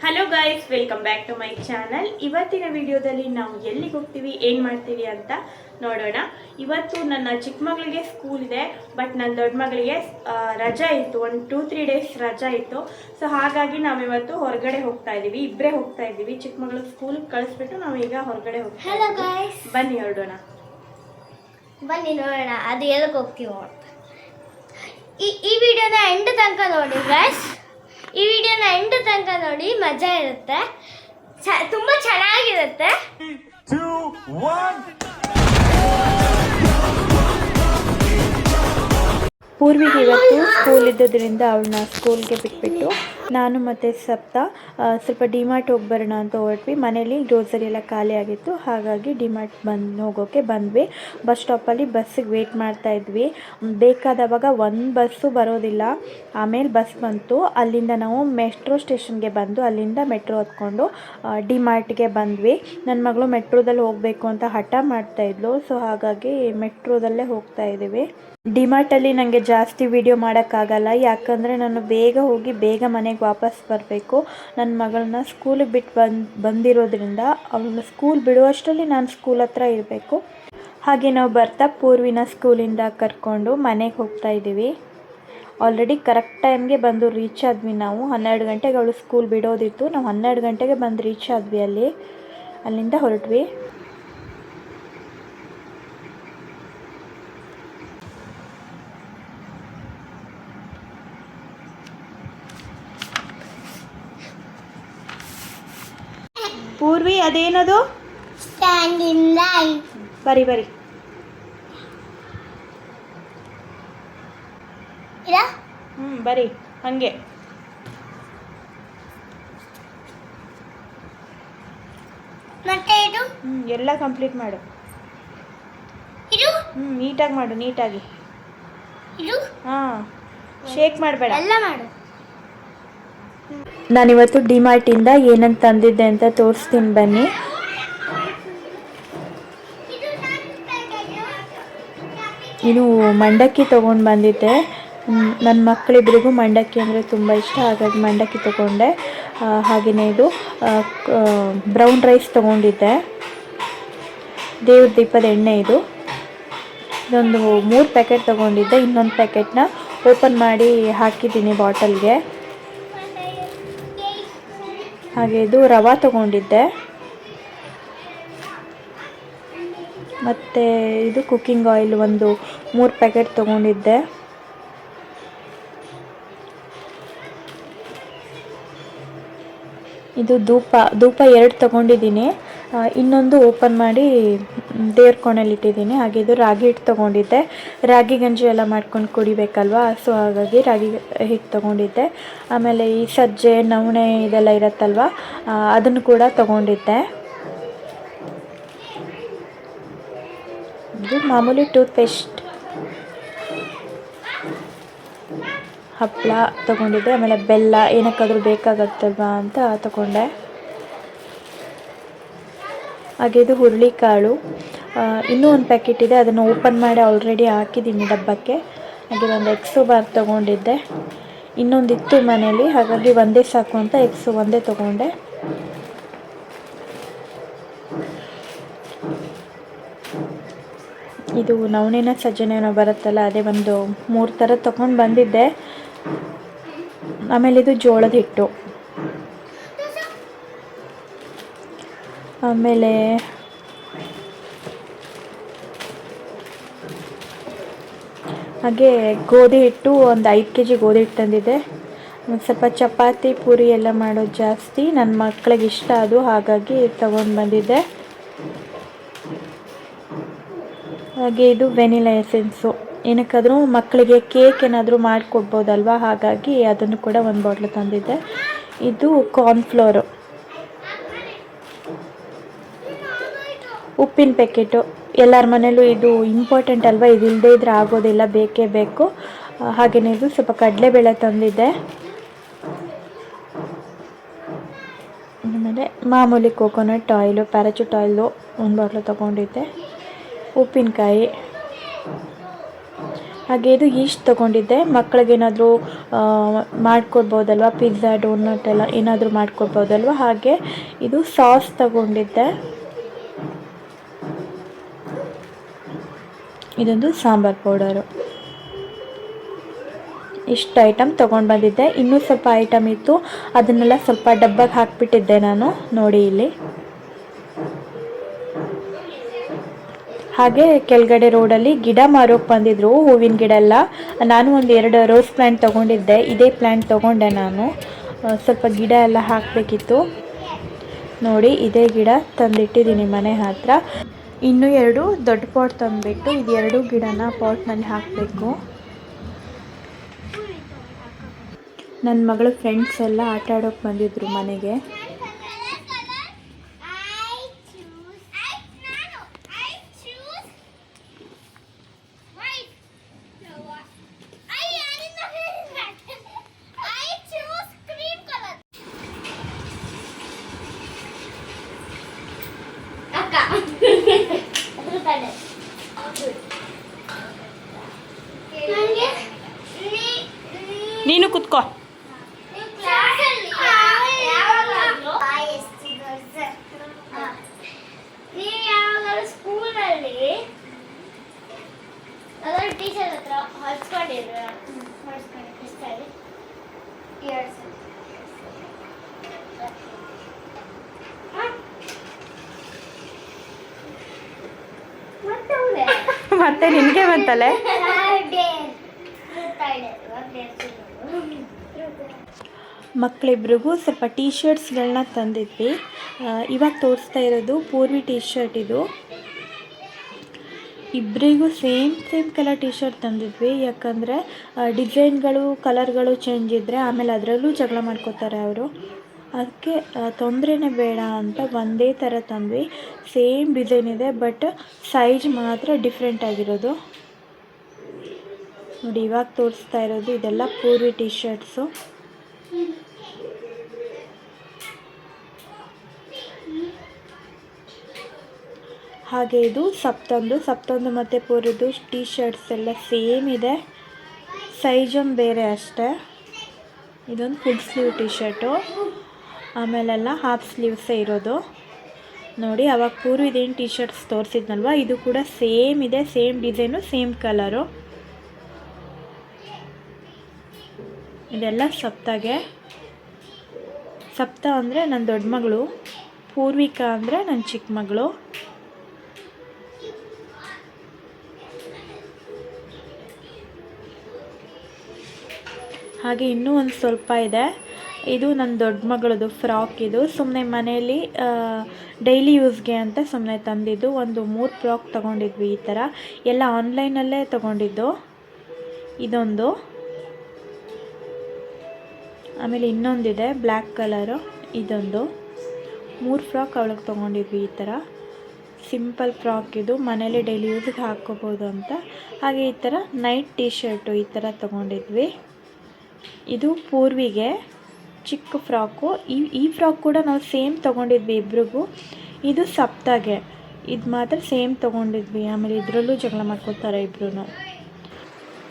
Hello guys, welcome back to my channel. ಇವತ್ತಿನ ವಿಡಿಯೋದಲ್ಲಿ ನಾವು ಎಲ್ಲಿಗೆ ಹೋಗ್ತೀವಿ, ಏನು ಮಾಡ್ತೀವಿ ಅಂತ ನೋಡೋಣ. ಇವತ್ತು ನನ್ನ ಚಿಕ್ಕ ಮಗಳಿಗೆ ಸ್ಕೂಲ್ ಇದೆ, ಬಟ್ ನನ್ನ ದೊಡ್ಡ ಮಗಳಿಗೆ ರಜಾ ಇತ್ತು. ಒಂದು 2-3 ಡೇಸ್ ರಜಾ ಇತ್ತು. ಸೊ ಹಾಗಾಗಿ ನಾವಿವತ್ತು ಹೊರಗಡೆ ಹೋಗ್ತಾ ಇದ್ದೀವಿ. ಇಬ್ಬರೇ ಹೋಗ್ತಾ ಇದ್ದೀವಿ. ಚಿಕ್ಕ ಮಗಳು ಸ್ಕೂಲ್ಗೆ ಕಳಿಸ್ಬಿಟ್ಟು ನಾವೀಗ ಹೊರಗಡೆ ಹೋಗ್ತಾ ಇದ್ದೀವಿ. ಬನ್ನಿ ಹೊರಡೋಣ. ಬನ್ನಿ ನೋಡೋಣ ಅದು ಎಲ್ಲಿಗೆ ಹೋಗ್ತೀವಿ. ಈ ವಿಡಿಯೋನ ಎಂಡ್ ತನಕ ನೋಡಿ ಗೈಸ್. ಈ ವಿಡಿಯೋನ ಎಂಡ್ ತನಕ ನೋಡಿ, ಮಜಾ ಇರುತ್ತೆ, ತುಂಬ ಚೆನ್ನಾಗಿರುತ್ತೆ. 2, 1 ಪೂರ್ವಿಗೆ ಇವತ್ತು ಸ್ಕೂಲ್ ಇದ್ದದ್ರಿಂದ ಅವಳನ್ನ ಸ್ಕೂಲ್ಗೆ ಬಿಟ್ಬಿಟ್ಟು ನಾನು ಮತ್ತು ಸಪ್ತ ಸ್ವಲ್ಪ ಡಿಮಾರ್ಟ್ ಹೋಗಿ ಬರೋಣ ಅಂತ ಹೊರಟ್ವಿ. ಮನೇಲಿ ಗ್ರೋಸರಿ ಎಲ್ಲ ಖಾಲಿ ಆಗಿತ್ತು, ಹಾಗಾಗಿ ಡಿಮಾರ್ಟ್ ಹೋಗೋಕ್ಕೆ ಬಂದ್ವಿ. ಬಸ್ ಸ್ಟಾಪಲ್ಲಿ ಬಸ್ಸಿಗೆ ವೆಯ್ಟ್ ಮಾಡ್ತಾಯಿದ್ವಿ. ಬೇಕಾದವಾಗ ಒಂದು ಬಸ್ಸು ಬರೋದಿಲ್ಲ. ಆಮೇಲೆ ಬಸ್ ಬಂತು. ಅಲ್ಲಿಂದ ನಾವು ಮೆಟ್ರೋ ಸ್ಟೇಷನ್ಗೆ ಬಂದು ಅಲ್ಲಿಂದ ಮೆಟ್ರೋ ಹತ್ಕೊಂಡು ಡಿಮಾರ್ಟ್ಗೆ ಬಂದ್ವಿ. ನನ್ನ ಮಗಳು ಮೆಟ್ರೋದಲ್ಲಿ ಹೋಗಬೇಕು ಅಂತ ಹಠ ಮಾಡ್ತಾಯಿದ್ಲು. ಸೊ ಹಾಗಾಗಿ ಮೆಟ್ರೋದಲ್ಲೇ ಹೋಗ್ತಾ ಇದ್ದೀವಿ. ಡಿಮಾರ್ಟಲ್ಲಿ ನನಗೆ ಜಾಸ್ತಿ ವಿಡಿಯೋ ಮಾಡೋಕ್ಕಾಗಲ್ಲ, ಯಾಕಂದರೆ ನಾನು ಬೇಗ ಹೋಗಿ ಬೇಗ ಮನೆಗೆ ವಾಪಸ್ ಬರಬೇಕು. ನನ್ನ ಮಗಳನ್ನ ಸ್ಕೂಲಿಗೆ ಬಿಟ್ಟು ಬಂದಿರೋದ್ರಿಂದ ಅವಳನ್ನ ಸ್ಕೂಲ್ ಬಿಡುವಷ್ಟರಲ್ಲಿ ನಾನು ಸ್ಕೂಲ್ ಹತ್ರ ಇರಬೇಕು. ಹಾಗೆ ನಾವು ಬರ್ತಾ ಪೂರ್ವಿನ ಸ್ಕೂಲಿಂದ ಕರ್ಕೊಂಡು ಮನೆಗೆ ಹೋಗ್ತಾ ಇದ್ದೀವಿ. ಆಲ್ರೆಡಿ ಕರೆಕ್ಟ್ ಟೈಮ್ಗೆ ಬಂದು ರೀಚ್ ಆದ್ವಿ. ನಾವು 12 ಗಂಟೆಗೆ ಅವಳು ಸ್ಕೂಲ್ ಬಿಡೋದಿತ್ತು. ನಾವು 12 ಗಂಟೆಗೆ ಬಂದು ರೀಚ್ ಆದ್ವಿ. ಅಲ್ಲಿಂದ ಹೊರಟ್ವಿ. ಪೂರ್ವಿ, ಅದೇನದು? Standing line. ಬರಿ ಬರಿ ಹಂಗೆ. ಮತ್ತೆ ಇದು ಎಲ್ಲ ಕಂಪ್ಲೀಟ್ ಮಾಡು. ಇದು ನೀಟಾಗಿ ಮಾಡು, ನೀಟಾಗಿ. ಇದು ಹಾಂ, ಶೇಕ್ ಮಾಡಬೇಡ, ಎಲ್ಲ ಮಾಡು. ನಾನಿವತ್ತು ಡಿಮಾರ್ಟಿಂದ ಏನಂತ ತಂದಿದ್ದೆ ಅಂತ ತೋರಿಸ್ತೀನಿ ಬನ್ನಿ. ಇನ್ನು ಮಂಡಕ್ಕಿ ತೊಗೊಂಡು ಬಂದಿದ್ದೆ. ನನ್ನ ಮಕ್ಕಳಿಬ್ರಿಗೂ ಮಂಡಕ್ಕಿ ಅಂದರೆ ತುಂಬ ಇಷ್ಟ, ಹಾಗಾಗಿ ಮಂಡಕ್ಕಿ ತೊಗೊಂಡೆ. ಹಾಗೆಯೇ ಇದು ಬ್ರೌನ್ ರೈಸ್ ತೊಗೊಂಡಿದ್ದೆ. ದೇವ್ರ ದೀಪದ ಎಣ್ಣೆ ಇದೊಂದು 3 ಪ್ಯಾಕೆಟ್ ತೊಗೊಂಡಿದ್ದೆ. ಇನ್ನೊಂದು ಪ್ಯಾಕೆಟ್ನ ಓಪನ್ ಮಾಡಿ ಹಾಕಿದ್ದೀನಿ ಬಾಟಲ್ಗೆ. ಹಾಗೆ ಇದು ರವೆ ತೊಗೊಂಡಿದ್ದೆ. ಮತ್ತು ಇದು ಕುಕ್ಕಿಂಗ್ ಆಯಿಲ್ ಒಂದು 3 ಪ್ಯಾಕೆಟ್ ತೊಗೊಂಡಿದ್ದೆ. ಇದು ಧೂಪ 2 ತೊಗೊಂಡಿದ್ದೀನಿ. ಇನ್ನೊಂದು ಓಪನ್ ಮಾಡಿ ದೇವ್ರ ಕೋಣೆಯಲ್ಲಿ ಇಟ್ಟಿದ್ದೀನಿ. ಹಾಗೆ ಇದು ರಾಗಿ ಹಿಟ್ಟು ತೊಗೊಂಡಿದ್ದೆ. ರಾಗಿ ಗಂಜಿ ಎಲ್ಲ ಮಾಡ್ಕೊಂಡು ಕುಡಿಬೇಕಲ್ವಾ, ಸೊ ಹಾಗಾಗಿ ರಾಗಿ ಹಿಟ್ಟು ತೊಗೊಂಡಿದ್ದೆ. ಆಮೇಲೆ ಈ ಸಜ್ಜೆ ನವಣೆ ಇದೆಲ್ಲ ಇರುತ್ತಲ್ವ, ಅದನ್ನು ಕೂಡ ತೊಗೊಂಡಿದ್ದೆ. ಇದು ಮಾಮೂಲಿ ಟೂತ್ಪೇಸ್ಟ್, ಹಪ್ಪಳ ತೊಗೊಂಡಿದ್ದೆ. ಆಮೇಲೆ ಬೆಲ್ಲ ಏನಕ್ಕಾದರೂ ಬೇಕಾಗತ್ತಲ್ವಾ ಅಂತ ತೊಗೊಂಡೆ. ಹಾಗೆ ಇದು ಹುರುಳಿಕಾಳು, ಇನ್ನೂ ಒಂದು ಪ್ಯಾಕೆಟ್ ಇದೆ, ಅದನ್ನು ಓಪನ್ ಮಾಡಿ ಆಲ್ರೆಡಿ ಹಾಕಿದ್ದೀನಿ ಡಬ್ಬಕ್ಕೆ. ಹಾಗೆ ಒಂದು ಎಕ್ಸೋ ಬಾರ್ ತೊಗೊಂಡಿದ್ದೆ. ಇನ್ನೊಂದಿತ್ತು ಮನೇಲಿ, ಹಾಗಾಗಿ ಒಂದೇ ಸಾಕು ಅಂತ ಎಕ್ಸೋ ಒಂದೇ ತೊಗೊಂಡೆ. ಇದು ನವಣೆನ ಸಜ್ಜನೆನೋ ಬರುತ್ತಲ್ಲ, ಅದೇ ಒಂದು 3 ಥರ ತೊಗೊಂಡು ಬಂದಿದ್ದೆ. ಆಮೇಲೆ ಇದು ಜೋಳದ ಹಿಟ್ಟು. ಆಮೇಲೆ ಹಾಗೆ ಗೋಧಿ ಹಿಟ್ಟು ಒಂದು 5 kg ಗೋಧಿ ಹಿಟ್ಟು ತಂದಿದ್ದೆ. ಸ್ವಲ್ಪ ಚಪಾತಿ ಪೂರಿ ಎಲ್ಲ ಮಾಡೋದು ಜಾಸ್ತಿ ನನ್ನ ಮಕ್ಕಳಿಗೆ ಇಷ್ಟ, ಅದು ಹಾಗಾಗಿ ತೊಗೊಂಡು ಬಂದಿದ್ದೆ. ಹಾಗೆ ಇದು ವೆನಿಲಾ ಎಸೆನ್ಸು, ಏನಕ್ಕಾದರೂ ಮಕ್ಕಳಿಗೆ ಕೇಕ್ ಏನಾದರೂ ಮಾಡಿಕೊಡ್ಬೋದಲ್ವ, ಹಾಗಾಗಿ ಅದನ್ನು ಕೂಡ ಒಂದು ಬಾಟ್ಲು ತಂದಿದ್ದೆ. ಇದು ಕಾರ್ನ್ಫ್ಲೋರು, ಉಪ್ಪಿನ ಪ್ಯಾಕೆಟು. ಎಲ್ಲರ ಮನೇಲೂ ಇದು ಇಂಪಾರ್ಟೆಂಟ್ ಅಲ್ವಾ, ಇದು ಇಲ್ಲದೇ ಇದ್ರೆ ಆಗೋದಿಲ್ಲ, ಬೇಕೇ ಬೇಕು. ಹಾಗೆಯೇ ಇದು ಸ್ವಲ್ಪ ಕಡಲೆಬೇಳೆ ತಂದಿದ್ದೆ. ಆಮೇಲೆ ಮಾಮೂಲಿ ಕೋಕೋನಟ್ ಆಯಿಲು, ಪ್ಯಾರಾಚೂಟ್ ಆಯಿಲು ಒಂದು ಬಾಟ್ಲು ತೊಗೊಂಡಿದ್ದೆ. ಉಪ್ಪಿನಕಾಯಿ, ಹಾಗೆ ಇದು ಈಸ್ಟ್ ತೊಗೊಂಡಿದ್ದೆ, ಮಕ್ಕಳಿಗೇನಾದರೂ ಮಾಡ್ಕೊಡ್ಬೋದಲ್ವ, ಪಿಜ್ಜಾ ಡೋನಟ್ ಎಲ್ಲ ಏನಾದರೂ ಮಾಡ್ಕೊಡ್ಬೋದಲ್ವ. ಹಾಗೆ ಇದು ಸಾಸ್ ತಗೊಂಡಿದ್ದೆ, ಇದೊಂದು ಸಾಂಬಾರ್ ಪೌಡರು. ಇಷ್ಟು ಐಟಮ್ ತೊಗೊಂಡು ಬಂದಿದ್ದೆ. ಇನ್ನೂ ಸ್ವಲ್ಪ ಐಟಮ್ ಇತ್ತು, ಅದನ್ನೆಲ್ಲ ಸ್ವಲ್ಪ ಡಬ್ಬಕ್ಕೆ ಹಾಕಿಬಿಟ್ಟಿದ್ದೆ ನಾನು, ನೋಡಿ ಇಲ್ಲಿ. ಹಾಗೆ ಕೆಳಗಡೆ ರೋಡಲ್ಲಿ ಗಿಡ ಮಾರೋಕ್ಕೆ ಬಂದಿದ್ರು, ಹೂವಿನ ಗಿಡ ಎಲ್ಲ. ನಾನು ಒಂದು 2 ರೋಸ್ ಪ್ಲ್ಯಾಂಟ್ ತೊಗೊಂಡಿದ್ದೆ, ಇದೇ ಪ್ಲ್ಯಾಂಟ್ ತೊಗೊಂಡೆ ನಾನು. ಸ್ವಲ್ಪ ಗಿಡ ಎಲ್ಲ ಹಾಕಬೇಕಿತ್ತು. ನೋಡಿ ಇದೇ ಗಿಡ ತಂದಿಟ್ಟಿದ್ದೀನಿ ಮನೆ ಹತ್ರ. ಇನ್ನೂ 2 ದೊಡ್ಡ ಪಾಟ್ ತಂದುಬಿಟ್ಟು ಇದು 2 ಗಿಡನ ಪಾಟ್ನಲ್ಲಿ ಹಾಕಬೇಕು. ನನ್ನ ಮಗಳ ಫ್ರೆಂಡ್ಸ್ ಎಲ್ಲ ಆಟ ಆಡೋಕ್ಕೆ ಬಂದಿದ್ರು ಮನೆಗೆ. ನೀನು ಕುತ್ಕೋ. ನೀವು ಯಾವಾಗಲೂ ಸ್ಕೂಲಲ್ಲಿ ಅದರ ಟೀಚರ್ ಹತ್ರ ಹೊಡ್ಸ್ಕೊಂಡಿದ್ರ? ಹೊಡ್ಸ್ಕೊಂಡು ಮತ್ತೆ ನಿನಗೆ ಬಂತಲ್ಲೇ. ಮಕ್ಕಳಿಬ್ರಿಗೂ ಸ್ವಲ್ಪ ಟೀ ಶರ್ಟ್ಸ್ಗಳನ್ನ ತಂದಿದ್ವಿ. ಇವಾಗ ತೋರಿಸ್ತಾ ಇರೋದು ಪೂರ್ವಿ ಟೀ ಶರ್ಟ್. ಇದು ಇಬ್ಬರಿಗೂ ಸೇಮ್ ಕಲರ್ ಟೀ ಶರ್ಟ್ ತಂದಿದ್ವಿ, ಯಾಕಂದರೆ ಡಿಸೈನ್ಗಳು ಕಲರ್ಗಳು ಚೇಂಜ್ ಇದ್ದರೆ ಆಮೇಲೆ ಅದರಲ್ಲೂ ಜಗಳ ಮಾಡ್ಕೋತಾರೆ ಅವರು. ಅದಕ್ಕೆ ತೊಂದರೆನೇ ಬೇಡ ಅಂತ ಒಂದೇ ಥರ ತಂದ್ವಿ. ಸೇಮ್ ಡಿಸೈನ್ ಇದೆ, ಬಟ್ ಸೈಜ್ ಮಾತ್ರ ಡಿಫ್ರೆಂಟ್ ಆಗಿರೋದು. ನೋಡಿ ಇವಾಗ ತೋರಿಸ್ತಾ ಇರೋದು ಇದೆಲ್ಲ ಪೂರ್ವಿ ಟೀ ಶರ್ಟ್ಸು. ಹಾಗೆ ಇದು ಸಪ್ತಂದು ಮತ್ತು ಪೂರ್ವಿದು ಟೀ ಶರ್ಟ್ಸ್ ಎಲ್ಲ ಸೇಮ್ ಇದೆ, ಸೈಜೊಂದು ಬೇರೆ ಅಷ್ಟೇ. ಇದೊಂದು ಫುಲ್ ಸ್ಲೀವ್ ಟೀ ಶರ್ಟು, ಆಮೇಲೆಲ್ಲ ಹಾಫ್ ಸ್ಲೀವ್ಸೇ ಇರೋದು. ನೋಡಿ ಅವಾಗ ಪೂರ್ವಿದೇನು ಟೀ ಶರ್ಟ್ಸ್ ತೋರಿಸಿದ್ನಲ್ವ, ಇದು ಕೂಡ ಸೇಮ್ ಇದೆ, ಸೇಮ್ ಡಿಸೈನು, ಸೇಮ್ ಕಲರು. ಇದೆಲ್ಲ ಸಪ್ತಾಗೆ. ಸಪ್ತ ಅಂದರೆ ನನ್ನ ದೊಡ್ಡ ಮಗಳು, ಪೂರ್ವಿಕಾ ಅಂದರೆ ನನ್ನ ಚಿಕ್ಕ ಮಗಳು. ಹಾಗೆ ಇನ್ನೂ ಒಂದು ಸ್ವಲ್ಪ ಇದೆ. ಇದು ನನ್ನ ದೊಡ್ಡ ಮಗಳದು ಫ್ರಾಕ್. ಇದು ಸುಮ್ಮನೆ ಮನೆಯಲ್ಲಿ ಡೈಲಿ ಯೂಸ್ಗೆ ಅಂತ ಸುಮ್ಮನೆ ತಂದಿದ್ದು. ಒಂದು 3 ಫ್ರಾಕ್ ತೊಗೊಂಡಿದ್ವಿ ಈ ಥರ, ಎಲ್ಲ ಆನ್ಲೈನಲ್ಲೇ ತೊಗೊಂಡಿದ್ದು. ಇದೊಂದು, ಆಮೇಲೆ ಇನ್ನೊಂದಿದೆ ಬ್ಲ್ಯಾಕ್ ಕಲರು, ಇದೊಂದು. 3 ಫ್ರಾಕ್ ಅವಳಿಗೆ ತೊಗೊಂಡಿದ್ವಿ ಈ ಥರ. ಸಿಂಪಲ್ ಫ್ರಾಕ್ ಇದು, ಮನೇಲಿ ಡೈಲಿ ಯೂಸ್ಗೆ ಹಾಕ್ಕೋಬೋದು ಅಂತ. ಹಾಗೆ ಈ ಥರ ನೈಟ್ ಟೀ ಶರ್ಟು ಈ ಥರ ತೊಗೊಂಡಿದ್ವಿ. ಇದು ಪೂರ್ವಿಗೆ ಚಿಕ್ಕ ಫ್ರಾಕು. ಈ ಫ್ರಾಕ್ ಕೂಡ ನಾವು ಸೇಮ್ ತೊಗೊಂಡಿದ್ವಿ ಇಬ್ರಿಗೂ. ಇದು ಸಪ್ತಾಗೆ, ಇದು ಮಾತ್ರ ಸೇಮ್ ತೊಗೊಂಡಿದ್ವಿ. ಆಮೇಲೆ ಇದರಲ್ಲೂ ಜಗಳ ಮಾಡ್ಕೊತಾರೆ ಇಬ್ರು.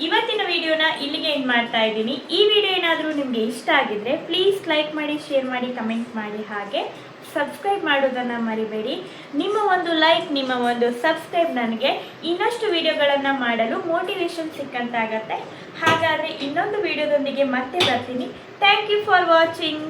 ಇವತ್ತಿನ ವಿಡಿಯೋನ ಇಲ್ಲಿಗೆ ಎಂಡ್ ಮಾಡ್ತಾ ಇದ್ದೀನಿ. ಈ ವಿಡಿಯೋ ಏನಾದರೂ ನಿಮಗೆ ಇಷ್ಟ ಆಗಿದ್ರೆ ಪ್ಲೀಸ್ ಲೈಕ್ ಮಾಡಿ, ಶೇರ್ ಮಾಡಿ, ಕಮೆಂಟ್ ಮಾಡಿ, ಹಾಗೆ ಸಬ್ಸ್ಕ್ರೈಬ್ ಮಾಡೋದನ್ನು ಮರಿಬೇಡಿ. ನಿಮ್ಮ ಒಂದು ಲೈಕ್, ನಿಮ್ಮ ಒಂದು ಸಬ್ಸ್ಕ್ರೈಬ್ ನನಗೆ ಇನ್ನಷ್ಟು ವಿಡಿಯೋಗಳನ್ನು ಮಾಡಲು ಮೋಟಿವೇಶನ್ ಸಿಕ್ಕಂತಾಗತ್ತೆ. ಹಾಗಾದರೆ ಇನ್ನೊಂದು ವಿಡಿಯೋದೊಂದಿಗೆ ಮತ್ತೆ ಬರ್ತೀನಿ. Thank you for watching.